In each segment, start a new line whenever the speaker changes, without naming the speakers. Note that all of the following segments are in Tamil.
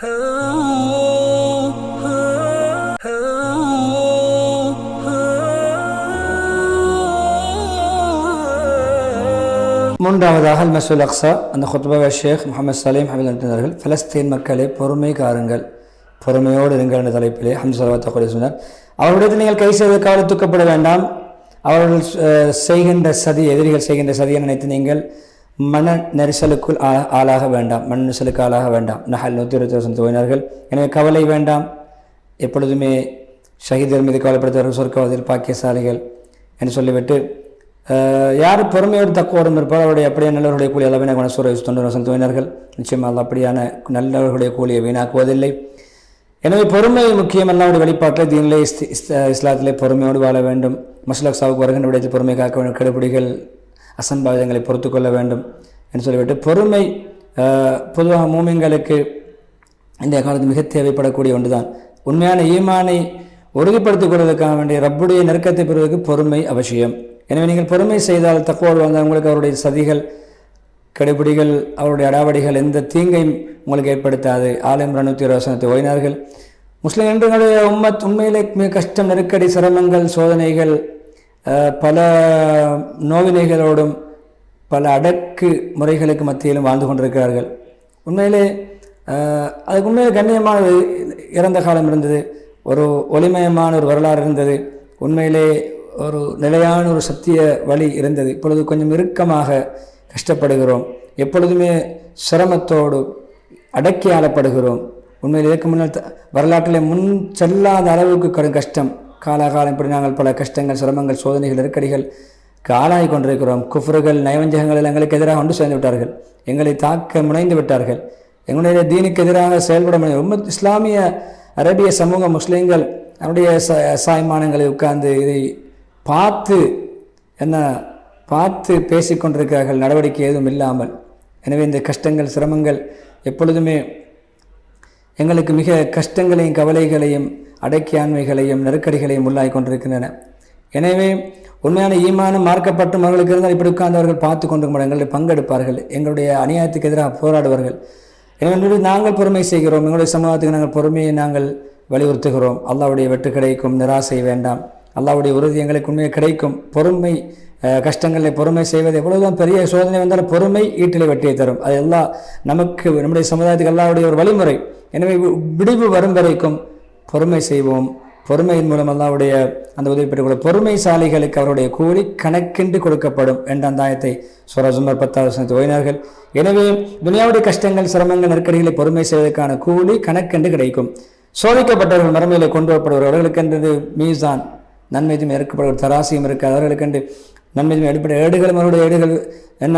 மூன்றாவதாக அல் மஸ்ஜிதுல் அக்ஸா, அந்த குத்பாவை ஷேக் முகமது சலீம் ஹமீதுல்லாஹி பலஸ்தீன் மக்களே பொறுமை காருங்கள், பொறுமையோடு இருங்கள் என்ற தலைப்பிலே ஹம்து ஸலவாத்தை சொன்னார். அவர்களிடத்தில் நீங்கள் கை செய்வதற்காக தூக்கப்பட வேண்டாம். அவர்கள் செய்கின்ற சதி, எதிரிகள் செய்கின்ற சதியை நினைத்து நீங்கள் மன நெரிசலுக்குள் ஆளாக வேண்டாம், மன நெரிசலுக்கு ஆளாக வேண்டாம். நஹல் 120 துவையினார்கள். எனவே கவலை வேண்டாம். எப்பொழுதுமே ஷஹீதர் மீது கவலைப்படுத்தவர்கள் சொர்க்கவாதிகள் பாக்கியசாலிகள் என்று சொல்லிவிட்டு, யார் பொறுமையோடு தக்குவோடும் இருப்பார் அவருடைய அப்படியே நல்லவர்களுடைய கூலி அளவின குணசூர 90 துவையினார்கள். நிச்சயமாக அப்படியான நல்லவர்களுடைய கூலியை வீணாக்குவதில்லை. எனவே பொறுமை முக்கியம். அல்லாஹ்வுடைய வெளிப்பாட்டில் தீனிலே இஸ்லாத்திலே பொறுமையோடு வாழ வேண்டும். மஸ்ஜிதுல் அக்ஸாவுக்கு வருகின்ற விடயத்தில் பொறுமை காக்க வேண்டும். கெடுபிடிகள் அசம்பாவிதங்களை பொறுத்து கொள்ள வேண்டும் என்று சொல்லிவிட்டு, பொறுமை பொதுவாக மூமின்களுக்கு இந்த காலத்தில் மிக தேவைப்படக்கூடிய ஒன்றுதான். உண்மையான ஈமானை உறுதிப்படுத்திக் கொள்வதற்காக வேண்டிய ரப்புடைய நெருக்கத்தை பெறுவதற்கு பொறுமை அவசியம். எனவே நீங்கள் பொறுமை செய்தால் தக்குவோடு வந்தால் உங்களுக்கு அவருடைய சதிகள், கெடுபிடிகள், அவருடைய அடாவடிகள் எந்த தீங்கையும் உங்களுக்கு ஏற்படுத்தாது. ஆலம் 120 ஓய்னார்கள். முஸ்லிம் என்றுடைய உம்மத் உண்மையிலே மிக கஷ்டம், நெருக்கடி, சிரமங்கள், சோதனைகள், பல நோவினைகளோடும் பல அடக்கு முறைகளுக்கு மத்தியிலும் வாழ்ந்து கொண்டிருக்கிறார்கள். உண்மையிலே அதுக்கு உண்மையிலே கண்ணியமான இறந்த காலம் இருந்தது, ஒரு ஒளிமயமான ஒரு வரலாறு இருந்தது, உண்மையிலே ஒரு நிலையான ஒரு சத்திய வழி இருந்தது. இப்பொழுது கொஞ்சம் இறுக்கமாக கஷ்டப்படுகிறோம், எப்பொழுதுமே சிரமத்தோடு அடக்கி ஆளப்படுகிறோம். உண்மையில் இதற்கு முன்னால் வரலாற்றில் முன் செல்லாத அளவுக்கு கஷ்டம், காலாகாலம் இப்படி நாங்கள் பல கஷ்டங்கள், சிரமங்கள், சோதனைகள், நெருக்கடிகள் ஆளாகி கொண்டிருக்கிறோம். குஃப்ருகள், நயவஞ்சகங்கள் எங்களுக்கு எதிராக ஒன்று சேர்ந்து விட்டார்கள், எங்களை தாக்க முனைந்து விட்டார்கள், எங்களுடைய தீனுக்கு எதிராக செயல்பட முடியும். இஸ்லாமிய அரேபிய சமூக முஸ்லீம்கள் அவருடைய சாய்மானங்களை உட்கார்ந்து இதை பார்த்து பேசிக்கொண்டிருக்கிறார்கள், நடவடிக்கை எதுவும் இல்லாமல். எனவே இந்த கஷ்டங்கள், சிரமங்கள் எப்பொழுதுமே எங்களுக்கு மிக கஷ்டங்களையும் கவலைகளையும் அடக்கியாண்மைகளையும் நெருக்கடிகளையும் உள்ளாகி கொண்டிருக்கின்றன. எனவே உண்மையான ஈமானம் மார்க்கப்பட்டும் அவர்களுக்கு இருந்தால் இப்படி உட்கார்ந்தவர்கள் பார்த்து கொண்டு எங்களை பங்கெடுப்பார்கள், எங்களுடைய அநியாயத்துக்கு எதிராக போராடுவார்கள். எனவே நாங்கள் பொறுமை செய்கிறோம், எங்களுடைய சமூகத்துக்கு நாங்கள் பொறுமையை நாங்கள் வலியுறுத்துகிறோம். அல்லாஹ்வுடைய வெற்றி கிடைக்கும், நிராசை வேண்டாம், அல்லாஹ்வுடைய உறுதி எங்களுக்கு உண்மையை கிடைக்கும். பொறுமை, கஷ்டங்களில் பொறுமை செய்வது எவ்வளவுதான் பெரிய சோதனை வந்தாலும் பொறுமை ஈட்டிலை வெற்றியை தரும். அது எல்லாம் நமக்கு, நம்முடைய சமுதாயத்துக்கு அல்லாஹ்வுடைய ஒரு வழிமுறை. எனவே விடிவு வரும் வரைக்கும் பொறுமை செய்வோம். பொறுமையின் மூலம் அல்லாஹ்வுடைய அந்த உதவி பெற்றுக்கொள்ள பொறுமைசாலிகளுக்கு அவருடைய கூலி கணக்கின்றி கொடுக்கப்படும் என்ற அந்த ஆயத்தை சூரா ஜுமர் 10 ஓய்னார்கள். எனவே துனியாவுடைய கஷ்டங்கள், சிரமங்கள், நெருக்கடிகளை பொறுமை செய்வதற்கான கூலி கணக்கென்று கிடைக்கும். சோதிக்கப்பட்டவர்கள் மறுமையிலே கொண்டு வரப்படுவார். அவர்களுக்கென்று மீசான், நன்மையும் ஏற்கப்படுவார், தராசியும் இருக்காது. அவர்களுக்கென்று நன்மையும் அடிப்படை ஏடுகளும் அவருடைய ஏடுகள் என்ன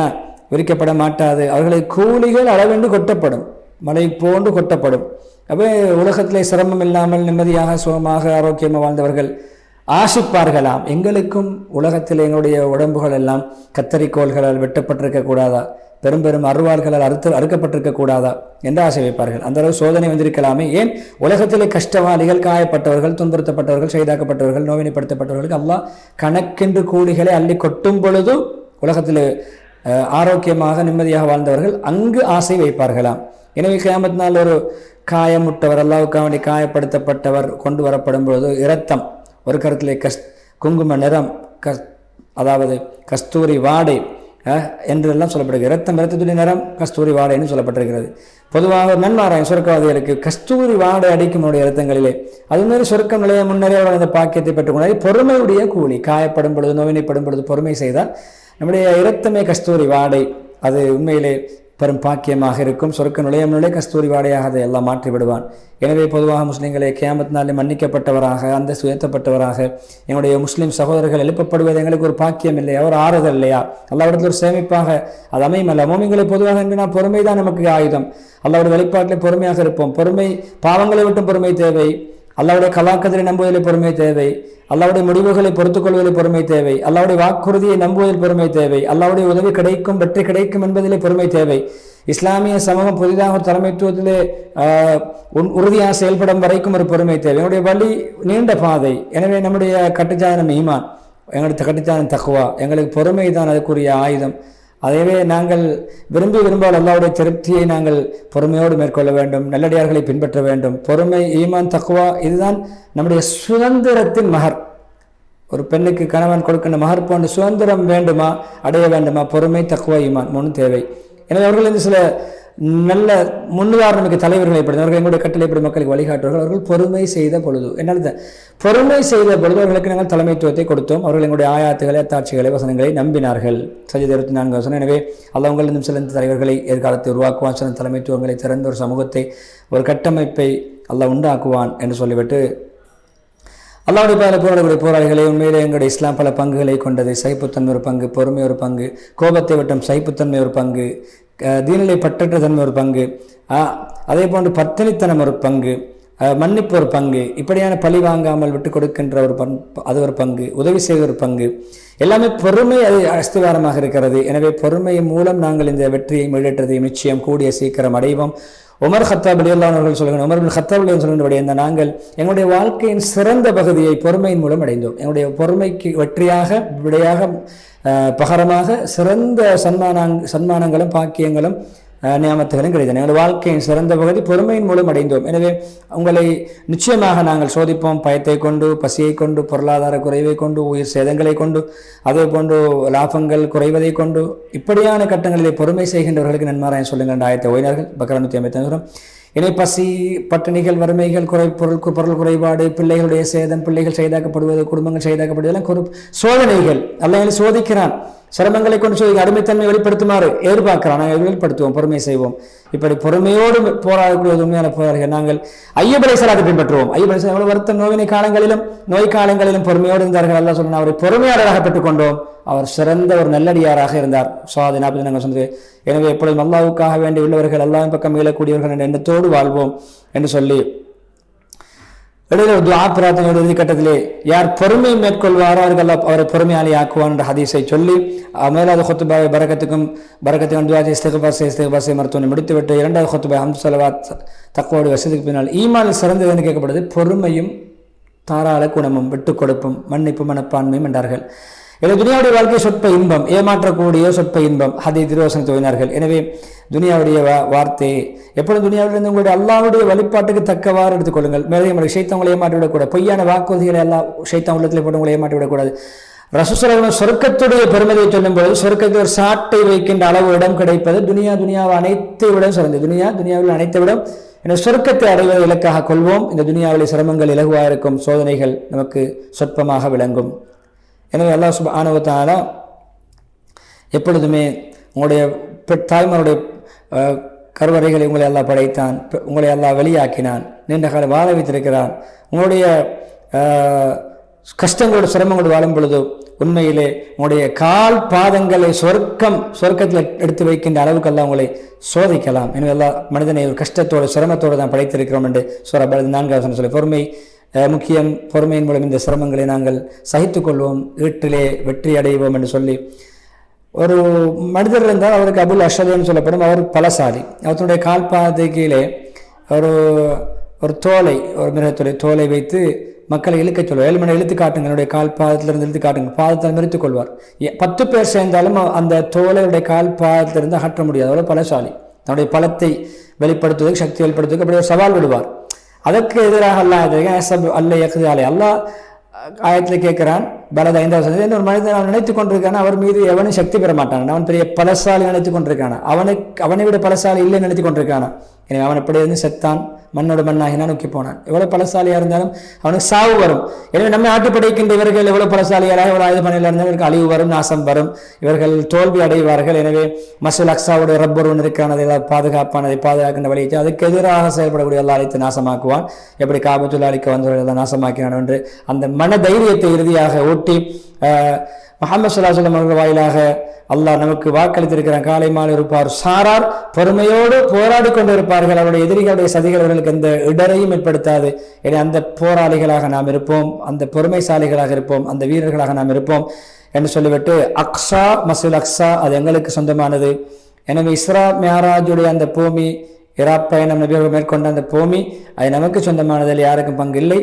விரிக்கப்பட மாட்டாது. அவர்களுடைய கூலிகள் அளவென்று கொட்டப்படும், மழை போன்று கொட்டப்படும். அப்போ உலகத்திலே சிரமம் இல்லாமல் நிம்மதியாக சுகமாக ஆரோக்கியமாக வாழ்ந்தவர்கள் ஆசிப்பார்களாம், எங்களுக்கும் உலகத்தில் எங்களுடைய உடம்புகள் எல்லாம் கத்தரிக்கோள்களால் வெட்டப்பட்டிருக்க கூடாதா, பெரும் பெரும் அருவாள்களால் அறுக்கப்பட்டிருக்க கூடாதா என்று ஆசை வைப்பார்கள். அந்த அளவு சோதனை வந்திருக்கலாமே. ஏன் உலகத்திலே கஷ்டவாளிகள், காயப்பட்டவர்கள், துன்புறுத்தப்பட்டவர்கள், செய்தாக்கப்பட்டவர்கள், நோவினைப்படுத்தப்பட்டவர்களுக்கு அல்லாஹ் கணக்கென்று கூலிகளை அள்ளி கொட்டும் பொழுது உலகத்தில் ஆரோக்கியமாக நிம்மதியாக வாழ்ந்தவர்கள் அங்கு ஆசை வைப்பார்களாம். எனவே கியாமத் நாள் ஒரு காயமுட்டவர், அல்லாஹ்வுக்காக வேண்டி காயப்படுத்தப்பட்டவர் கொண்டு வரப்படும் பொழுது இரத்தம், ஒரு கருத்திலே குங்கும நிறம், அதாவது கஸ்தூரி வாடை என்றெல்லாம் சொல்லப்படுகிறது. இரத்தத்துடைய நிறம் கஸ்தூரி வாடைன்னு சொல்லப்பட்டிருக்கிறது. பொதுவாக நன்மாராயம் சொர்க்கவாதிகளுக்கு கஸ்தூரி வாடை அடிக்கும் இரத்தங்களிலே அது மாதிரி சொர்க்கம் நிலைய முன்னரே அந்த பாக்கியத்தை பெற்றுக்கொண்டால் பொறுமையுடைய கூலி. காயப்படும் பொழுது, நோவினைப்படும் பொழுது பொறுமை செய்தால் நம்முடைய இரத்தமே கஸ்தூரி வாடை, அது உண்மையிலே பெரும் பாக்கியமாக இருக்கும். சொர்க்க நுழைய கஸ்தூரி வாடையாக அதை எல்லாம் மாற்றி விடுவான். எனவே பொதுவாக முஸ்லீம்களை கியாமத் நாளில் மன்னிக்கப்பட்டவராக, அந்த உயர்த்தப்பட்டவராக எங்களுடைய முஸ்லீம் சகோதரர்கள் எழுப்பப்படுவது எங்களுக்கு ஒரு பாக்கியம் இல்லையா, ஒரு ஆறுதல் இல்லையா, அல்லாஹ்விடத்தில் ஒரு சேமிப்பாக அது அமையுமல்ல. மோமின்களை பொதுவாக என்று பொறுமை தான் நமக்கு ஆயுதம். அல்லாஹ்வுடைய வெளிப்பாட்டில் பொறுமையாக இருப்போம். பொறுமை, பாவங்களை விட்டும் பொறுமை தேவை, அல்லாஹ்வுடைய கலாக்கதிரை நம்புவதில் பொறுமை தேவை, அல்லாஹ்வுடைய முடிவுகளை பொறுத்துக் கொள்வதில் பொறுமை தேவை, அல்லாஹ்வுடைய வாக்குறுதியை நம்புவதில் பொறுமை தேவை, அல்லாஹ்வுடைய உதவி கிடைக்கும், வெற்றி கிடைக்கும் என்பதிலே பொறுமை தேவை. இஸ்லாமிய சமூகம் புதிதாக ஒரு தலைமைத்துவத்திலே உறுதியாக செயல்படும் வரைக்கும் ஒரு பொறுமை தேவை. என்னுடைய வழி நீண்ட பாதை. எனவே நம்முடைய கட்டுச்சாதனம் ஈமான், எங்களுடைய கட்டுச்சாதனம் தக்வா, எங்களுக்கு பொறுமை தான் அதுக்குரிய ஆயுதம். அதைவே நாங்கள் விரும்பால் அல்லாஹ்வுடைய திருப்தியை நாங்கள் பொறுமையோடு மேற்கொள்ள வேண்டும், நல்லடியார்களை பின்பற்ற வேண்டும். பொறுமை, ஈமான், தக்வா இதுதான் நம்முடைய சுதந்திரத்தின் மகர். ஒரு பெண்ணுக்கு கணவன் கொடுக்கின்ற மகர் போன்ற சுதந்திரம் வேண்டுமா, அடைய வேண்டுமா, பொறுமை, தக்வா, ஈமான் 3 தேவை. எனவே அவர்கள் இந்த சில நல்ல முன்னுதாரணமிக்க தலைவர்களை அவர்கள் எங்களுடைய கட்டளைப்படி மக்களுக்கு வழிகாட்டுவார்கள். அவர்கள் பொறுமை செய்த பொழுது என்னால் பொறுமை செய்த பொழுது அவர்களுக்கு நாங்கள் தலைமைத்துவத்தை கொடுத்தோம். அவர்கள் எங்களுடைய ஆயாத்துகளை, அத்தாட்சிகளை, வசனங்களை நம்பினார்கள். சஜீத் 24 வசனம். எனவே அல்லாஹ் இன்னும் சிறந்த தலைவர்களை எதிர்காலத்தை உருவாக்குவான், சிறந்த தலைமைத்துவங்களை திறந்த ஒரு சமூகத்தை, ஒரு கட்டமைப்பை அல்லாஹ் உண்டாக்குவான் என்று சொல்லிவிட்டு அல்லாஹ்வுடைய பாதையில் போராடக்கூடிய போராளிகளை உண்மையிலே எங்களுடைய இஸ்லாம் பல பங்குகளை கொண்டது. சகிப்புத்தன்மை ஒரு பங்கு, பொறுமை ஒரு பங்கு, கோபத்தை விட்டும் சகிப்புத்தன்மை ஒரு பங்கு, தீனிலை பற்றற்ற தன்மை ஒரு பங்கு, அதே போன்று பத்தினித்தனம் ஒரு பங்கு, மன்னிப்பு ஒரு பங்கு, இப்படியான பழி வாங்காமல் விட்டு கொடுக்கின்ற ஒரு அது ஒரு பங்கு, உதவி செய்த ஒரு பங்கு, எல்லாமே பொறுமை அது அஸ்திவாரமாக இருக்கிறது. எனவே பொறுமை மூலம் நாங்கள் இந்த வெற்றியை மீளேற்றதை நிச்சயம் கூடிய சீக்கிரம் அடைவோம். உமர் கத்தாப் ரலியல்லாஹு அவர்கள் சொல்கிறார், உமர் இப்னு கத்தாப் சொல்கின்றபடி இந்த நாங்கள் எங்களுடைய வாழ்க்கையின் சிறந்த பகுதியை பொறுமையின் மூலம் அடைந்தோம். எங்களுடைய பொறுமைக்கு வெற்றியாக விடையாக பகரமாக சிறந்த சன்மானங்களும் பாக்கியங்களும் நியாமத்துகளும் கிடைத்தன. எங்களுடைய வாழ்க்கையின் சிறந்த பகுதி பொறுமையின் மூலம் அடைந்தோம். எனவே உங்களை நிச்சயமாக நாங்கள் சோதிப்போம், பயத்தை கொண்டு, பசியை கொண்டு, பொருளாதார குறைவை கொண்டு, உயிர் சேதங்களை கொண்டு, அதே போன்று லாபங்கள் குறைவதை கொண்டு, இப்படியான கட்டங்களிலே பொறுமை செய்கின்றவர்களுக்கு நன்மாராயம் சொல்லுங்கள் என்ற ஆயத்தை ஓய்னார்கள். பக்ரா 155. இணை பசி, பட்டினிகள், வறுமைகள், பொருள் குறைபாடு, பிள்ளைகளுடைய சேதம், பிள்ளைகள் செய்தாக்கப்படுவது, குடும்பங்கள் செய்தாக்கப்படுவதெல்லாம் சோதனைகள். அல்லாஹ் சோதிக்கிறான், சிரமங்களை கொண்டு சொல்லி அடிமைத்தன்மை வெளிப்படுத்துமாறு எதிர்பார்க்கிறான். நாங்கள் வெளிப்படுத்துவோம், பொறுமை செய்வோம். இப்படி பொறுமையோடு போராடக்கூடிய உண்மையான போராளிகள் நாங்கள் ஐயூப் அலைஹிஸ்ஸலாத்தை பின்பற்றுவோம். ஐயூப் அலைஹிஸ்ஸலாம் எவ்வளவு வருத்தம் நோய் காலங்களிலும் பொறுமையோடு இருந்தார்கள். அல்லாஹ் சொன்னான், அவரை பொறுமையாளராக பெற்றுக்கொண்டோம். அவர் சிறந்த ஒரு நல்லடியாராக இருந்தார். சுவாதி 40 நாங்கள் சொன்னது. எனவே எப்பொழுதும் அல்லாஹ்வுக்காக வேண்டி உள்ளவர்கள், அல்லாஹ்வின் பக்கம் மீளக்கூடியவர்கள் என்ற எண்ணத்தோடு வாழ்வோம் என்று சொல்லி இடையில ஒரு துஆ பிரார்த்தனை இறுதி கட்டத்திலே யார் பொறுமை மேற்கொள்வாரோ அவரை பொறுமையாளி ஆக்குவான் என்ற ஹதீஸை சொல்லி மேலாவது ஹுத்பாவை பரக்கத்துக்கு துஆ இஸ்திக்பார் மருத்துவனை முடித்துவிட்டு 2வது ஹுத்பா ஹம்து ஸலவாத் தக்வாவுடைய வசதிக்கு பின்னால் ஈமானில் சிறந்தது என்று கேட்கப்படுது. பொறுமையும் தாராள குணமும் விட்டுக் கொடுப்பும் மன்னிப்பு மனப்பான்மையும் என்றார்கள். எனவே துனியாவுடைய வாழ்க்கை சொற்ப இன்பம், ஏமாற்றக்கூடிய சொற்ப இன்பம். ஹதீஸ் திருவசனத்தை ஓதினார்கள். எனவே துனியாவுடைய வார்த்தை எப்பொழுதும் துனியாவிலிருந்து உங்களுடைய அல்லாஹ்வுடைய வழிபாட்டுக்கு தக்கவாறு எடுத்துக்கொள்ளுங்கள். மேலே ஷைத்தான் உங்களை ஏமாற்றிவிடக்கூடாது. பொய்யான வாக்குறுதிகளை எல்லாம் ஷைத்தான் உள்ளத்தில் போட்டு உங்களை ஏமாற்றிவிடக்கூடாது. ரசூலுல்லாஹ் சொர்க்கத்துடைய பெருமதியை சொல்லும் பொழுது சொர்க்கத்தில் ஒரு சாட்டை வைக்கின்ற அளவு இடம் கிடைப்பது துனியாவை அனைத்தை விட சிறந்தது. துனியாவில் அனைத்தை விட என சொர்க்கத்தை அடைவதை இலக்காக கொள்வோம். இந்த துனியாவிலே சிரமங்கள் இலகுவாக இருக்கும், சோதனைகள் நமக்கு சொற்பமாக விளங்கும். எனவே அல்லாஹ் சுப்ஹானஹு வ தஆலா எப்பொழுதுமே உங்களுடைய தாய்மாருடைய கருவறைகளை உங்களை அல்லாஹ் படைத்தான், உங்களை அல்லாஹ் வெளியாக்கினான், நீண்ட காலம் வாழ வைத்திருக்கிறான். உங்களுடைய கஷ்டங்களோடு சிரமங்களோடு வாழும் பொழுது உண்மையிலே உங்களுடைய கால் பாதங்களை சொர்க்கத்தில் எடுத்து வைக்கின்ற அளவுக்கு எல்லாம் உங்களை சோதிக்கலாம். எனவே எல்லாம் மனிதனை ஒரு கஷ்டத்தோடு சிரமத்தோடு தான் படைத்திருக்கிறோம் என்று சூரா பக்ரா 4 சொல்லி பொறுமை முக்கியம். பொறுமையின் மூலம் இந்த சிரமங்களை நாங்கள் சகித்துக் கொள்வோம், வீட்டிலே வெற்றி அடைவோம் என்று சொல்லி ஒரு மனிதர் இருந்தால் அவருக்கு அபுல் அஷதுன்னு சொல்லப்படும். அவர் பலசாலி. அவருடைய கால் பாதத்தை கீழே ஒரு தோலை, ஒரு மிருகத்துடைய தோலை வைத்து மக்களை இழுக்க சொல்வார். 7 மணி இழுத்து காட்டுங்க, என்னுடைய கால் பாதத்திலிருந்து இழுத்து காட்டுங்க, பாதத்தில் நிறுத்திக் கொள்வார். 10 பேர் சேர்ந்தாலும் அந்த தோலையுடைய கால் பாதத்திலிருந்து அகற்ற முடியாது. அவ்வளோ பலசாலி. தன்னுடைய பலத்தை வெளிப்படுத்துவதற்கு, சக்தி வெளிப்படுத்துவதற்கு அப்படி ஒரு சவால் விடுவார். அதற்கு எதிராக அல்லாஹ் ஆயத்தில் கேட்கிறான். பலத 5வது ஒரு மனிதன் அவன் நினைத்துக் கொண்டிருக்கான அவர் மீது எவனும் சக்தி பெற மாட்டான். அவன் பெரிய பலசாலி நினைத்துக் கொண்டிருக்கான, அவனை விட பலசாலி இல்லைன்னு நினைத்துக் கொண்டிருக்கான. எனவே அவன் எப்படி இருந்து செத்தான், மண்ணோட மண்ணாகினா நோக்கி போனான். எவ்வளவு பலசாலியா இருந்தாலும் அவனுக்கு சாவு வரும். எனவே நம்மை ஆட்டுப்படைக்கின்ற இவர்கள் எவ்வளவு பலசாலியாக எவ்வளவு ஆயுத பணியில் இருந்தாலும் இவருக்கு அழிவு வரும், நாசம் வரும், இவர்கள் தோல்வி அடைவார்கள். எனவே மசூல் அக்ஸாவுடைய ரப்பர் ஒன்று இருக்கானதை பாதுகாப்பானதை பாதுகாக்கின்ற வழியை அதுக்கு எதிராக செயல்படக்கூடிய எல்லா அழைத்து நாசமாக்குவான். எப்படி காபத்துல்லா அழிக்க வந்தவர்கள் நாசமாக்கினான் என்று அந்த மன தைரியத்தை இறுதியாக ஊட்டி முஹம்மது ஸல்லல்லாஹு அலைஹி வஸல்லம் அவர்கள் வாயிலாக அல்லாஹ் நமக்கு வாக்களித்திருக்கிறான். காலை மாலை இருப்பார் சாரார் பொறுமையோடு போராடி கொண்டு இருப்பார்கள். அவருடைய எதிரிகளுடைய சதிகள் அவர்களுக்கு எந்த இடரையும் ஏற்படுத்தாது. எனவே அந்த போராளிகளாக நாம் இருப்போம், அந்த பொறுமைசாலிகளாக இருப்போம், அந்த வீரர்களாக நாம் இருப்போம் என்று சொல்லிவிட்டு அக்ஸா மஸ்ஜிதுல் அக்ஸா அது எங்களுக்கு சொந்தமானது. எனவே இஸ்ரா மிஅராஜுடைய அந்த பூமி, இராப் பயணம் நபிகள் மேற்கொண்ட அந்த பூமி அது நமக்கு சொந்தமானதில் யாருக்கும் பங்கு இல்லை.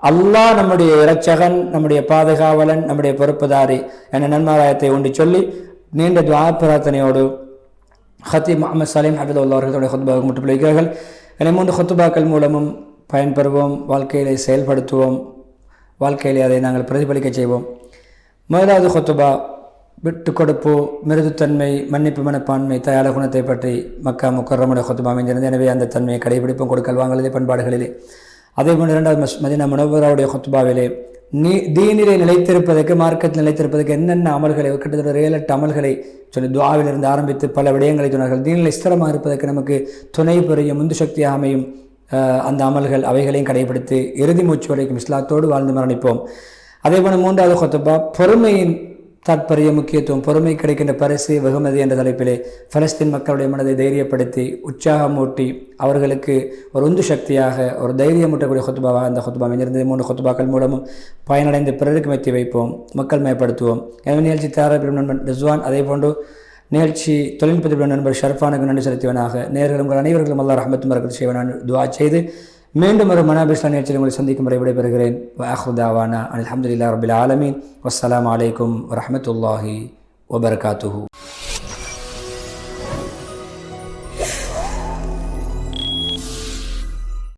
அல்லாஹ் நம்முடைய இரட்சகன், நம்முடைய பாதுகாவலன், நம்முடைய பொறுப்புதாரி என நன்மாராயத்தை ஒன்று சொல்லி நீண்ட துஆ பிரார்த்தனையோடு ஹத்தீப் முஹம்மது சலீம் ஹஃபிதுல்லாஹ் அவர்களுடைய ஹுத்பாவுக்கு முற்றுப்புள்ளி வைக்கிறார்கள். எனவே 3 ஹுத்பாக்கள் மூலமும் பயன்பெறுவோம், வாழ்க்கையிலே செயல்படுத்துவோம், வாழ்க்கையிலே அதை நாங்கள் பிரதிபலிக்க செய்வோம். முதலாவது ஹுத்பா விட்டு கொடுப்பு, மிருதுத்தன்மை, மன்னிப்பு மனப்பான்மை, தயார குணத்தை பற்றி மக்கா முக்கர்ரமுடைய ஹுத்பா அமைந்திருந்தது. எனவே அந்த தன்மையை கடைபிடிப்போம் கொடுக்கல் வாங்கலிலே பண்பாடுகளிலே. அதேபோல் 2வது மதீனா முனவ்வராவுடைய ஹுத்பாவிலே தீனிலே நிலைத்திருப்பதற்கு, மார்க்கத்தில் நிலைத்திருப்பதற்கு என்னென்ன அமல்களை, கிட்டத்தட்ட 7-8 அமல்களை சொல்லி துஆவிலிருந்து ஆரம்பித்து பல விடயங்களை சொன்னார்கள். தீனில் ஸ்திரமாக இருப்பதற்கு நமக்கு துணை புரியும், உந்து சக்தியாக அமையும் அந்த அமல்கள், அவைகளையும் கடைபிடித்து இறுதி மூச்சு வரைக்கும் இஸ்லாத்தோடு வாழ்ந்து மரணிப்போம். அதேபோல் 3வது ஹுத்பா பொறுமையின் தாற்பரிய முக்கியத்துவம், பொறுமை கிடைக்கின்ற பரிசு வெகுமதி என்ற தலைப்பிலே பலஸ்தீன் மக்களுடைய மனதை தைரியப்படுத்தி உற்சாகமூட்டி அவர்களுக்கு ஒரு உந்து சக்தியாக ஒரு தைரியமூட்டக்கூடிய ஹுத்பாவாக அந்த ஹுத்பா அமைந்திருந்தது. 3 ஹுத்பாக்கள் மூலமும் பயனடைந்து பிறருக்கு மெத்தி வைப்போம், மக்கள் மயப்படுத்துவோம். எனவே நிகழ்ச்சி தயாரிப்பிடும் நண்பன் ரிஸ்வான், அதே போன்று நிகழ்ச்சி தொழில்நுட்பத்தின் நண்பர் ஷர்ஃபானுக்கு நன்றி செலுத்தியவனாக, நேர்கள் உங்கள் அனைவர்களும் அல்லாஹ் ரஹ்மத்தும் பரக்கத்தும் செய்வனான் துஆ செய்து மீண்டும் ஒரு மனாபிஸ்லா நிகழ்ச்சியில் உங்களை சந்திக்கும் வரை விடைபெறுகிறேன். வஆஹிரு தஅவானா அல்ஹம்துலில்லாஹி ரப்பில் ஆலமீன். வஸ்ஸலாமு அலைக்கும் வரஹ்மத்துல்லாஹி வபரகாத்துஹு.